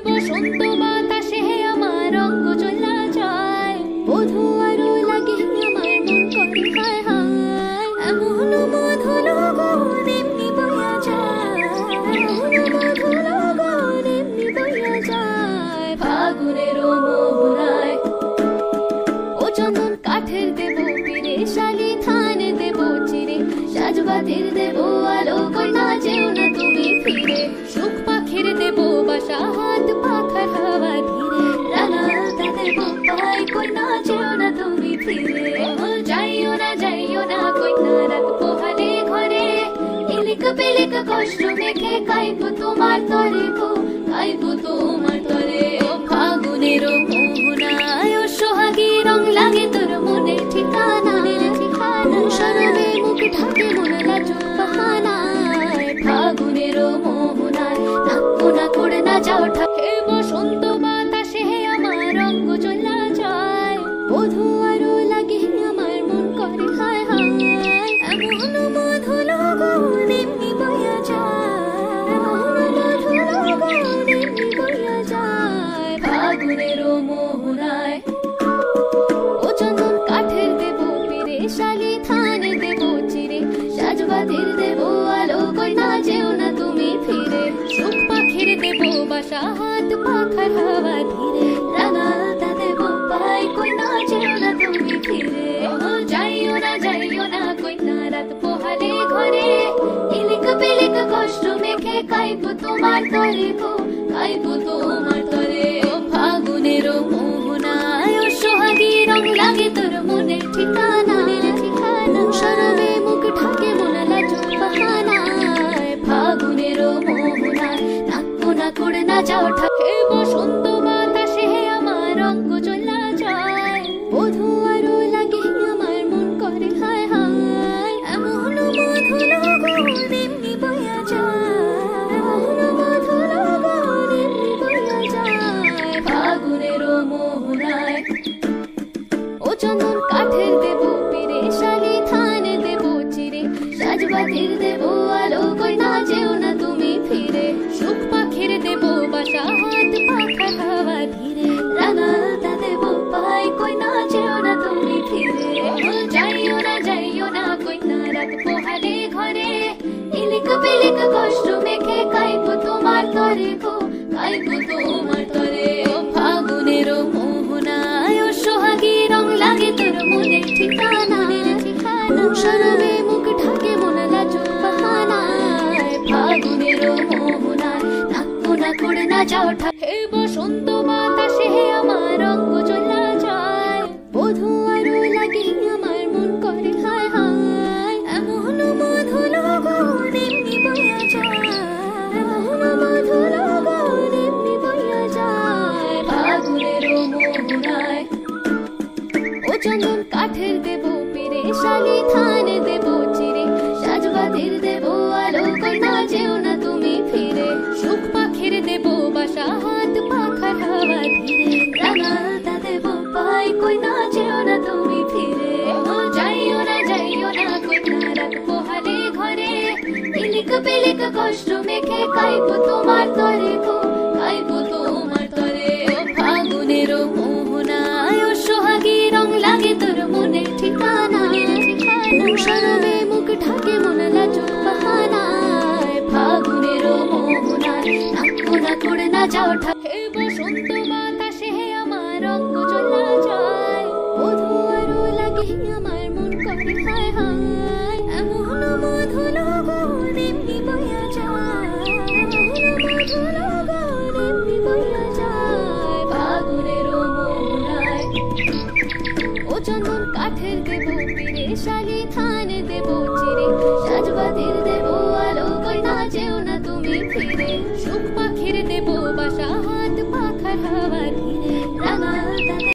বসন্ত বাতাসে আমার অঙ্গ জ্বলা যায়, বধূ আরো লাগে আমার মন করে হায় হায়। এমন মধুর গগন এমনি বইয়া যায়, এমন মধুর গগন এমনি বইয়া যায়। ফাগুনের মোহনায় ও চন্দন কাঠের দেব পীরে, শালি থানে দেব চিরে, সাজবাতির দেব আলো, কই না যেও না তুমি ফিরে। সুখ পাখির দেব বাসা, হাত পাখার হাওয়া ধীরে, রাঙালতা দেব পাই, কই না যেও না তুমি ফিরে। যাইও না কই না রাত পোহালে ঘরে, ইলিক পিলিক কষ্ট মেখে কাইব তোমার তরে গো, কাইব তোমার তরে। ও ফাগুনের মোহনায় ও সোহাগী রং লাগে তোর মনের ঠিকানা, সরবে মুখ ঢাকে মনে লাজুক বাহানায়। ফাগুনের মোহনায় নাক্কো না করে না যাও ঠাকে, বসন্ত বাতাসে আমার অঙ্গ জ্বলা যায়, বধূ আরো লাগে আমার মন করে হায় হায়। এমন মধুর গগন এমনি বইয়া যায়, এমন মধুর গগন এমনি বইয়া যায়। ফাগুনের মোহনায় ও চন্দন কাঠের দেব পীরে, শালি থানে দেব চিরে, সাজবাতির দেব আলো, কই না যেও না তুমি ফিরে। সুখ পাখির দেব বাসা, হাত পাখার হাওয়া ধীরে, রাঙালতা দেব পাই, কই না যেও না তুমি ফিরে। যাইও না কই না রাত পোহালে ঘরে, ইলিক পিলিক কষ্ট মেখে কাইব তোমার তরে গো, কাইব তোমার তরে। ও ফাগুনের মোহনায় ও সোহাগী রং লাগে তোর মনের ঠিকানা, সরবে মুখ ঢাকে মনে লাজুক বাহানায়। ফাগুনের মোহনায় নাক্কো না করে না যাও ঠাকে, বসন্ত বাতাসে আমার অঙ্গ জ্বলা যায়, বধূ আরো লাগে আমার মন করে হায় হায়। এমন মধুর গগন এমনি বইয়া যায়, এমন মধুর গগন এমনি বইয়া যায়। ফাগুনের মোহনায় ও চন্দন কাঠের দেব পীরে, শালি থানে দেব চিরে, সাজবাতির দেব আলো, কই না যেও না তুমি ফিরে। সুখ পাখির দেব বাসা, হাত পাখার হাওয়া ধীরে, রাঙালতা দেব পাই, কই না যেও না তুমি ফিরে। যাইও না কই না রাত পোহালে ঘরে, ইলিক পিলিক কষ্ট মেখে কাইব তোমার তরে গো, কাইব তোমার তরে। ও ফাগুনের মোহনায় ও সোহাগী রং লাগে তোর মনের ঠিকানা, সরবে মুখ ঢাকে মনে লাজুক বাহানায়। ফাগুনের মোহনায় নাক্কো না করে না যাও ঠাকে, বসন্ত বাতাসে আমার অঙ্গ জ্বলা যায়, বধূ আরো লাগে আমার মন করে হায় হায়। এমন মধুর গগন এমনি বইয়া যায়, এমন মধুর গগন এমনি বইয়া যায়। ফাগুনের মোহনায় ও চন্দন কাঠের দেব পীরে, শালি থানে দেব চিরে, সাজবাতির দেব আলো, কই না যেও না তুমি ফিরে। সুখ পাখির দেব বাসা, হাত পাখার হাওয়া ধীরে, রাঙালতা দেব পাই, কই না যেও না তুমি ফিরে। যাইও না কই না রাত পোহালে ঘরে, ইলিক পিলিক কষ্ট মেখে কাইব তোমার তরে গো, কাইব তোমার তরে। ও ফাগুনের মোহনায় ও সোহাগী রং লাগে তোর মনের ঠিকানা, সরবে মুখ ঢাকে মনে লাজুক বাহানায়। ফাগুনের মোহনায় নাক্কো না করে না যাও ঠাকে, বসন্ত বাতাসে আমার অঙ্গ জ্বলা যায়, বধূ আরো লাগে আমার মন করে হায় হায়। এমন মধুর গগন এমনি বইয়া যায়, এমন মধুর গগন এমনি বইয়া যায়। ফাগুনের মোহনায় ও চন্দন কাঠের দেব পীরে, শালি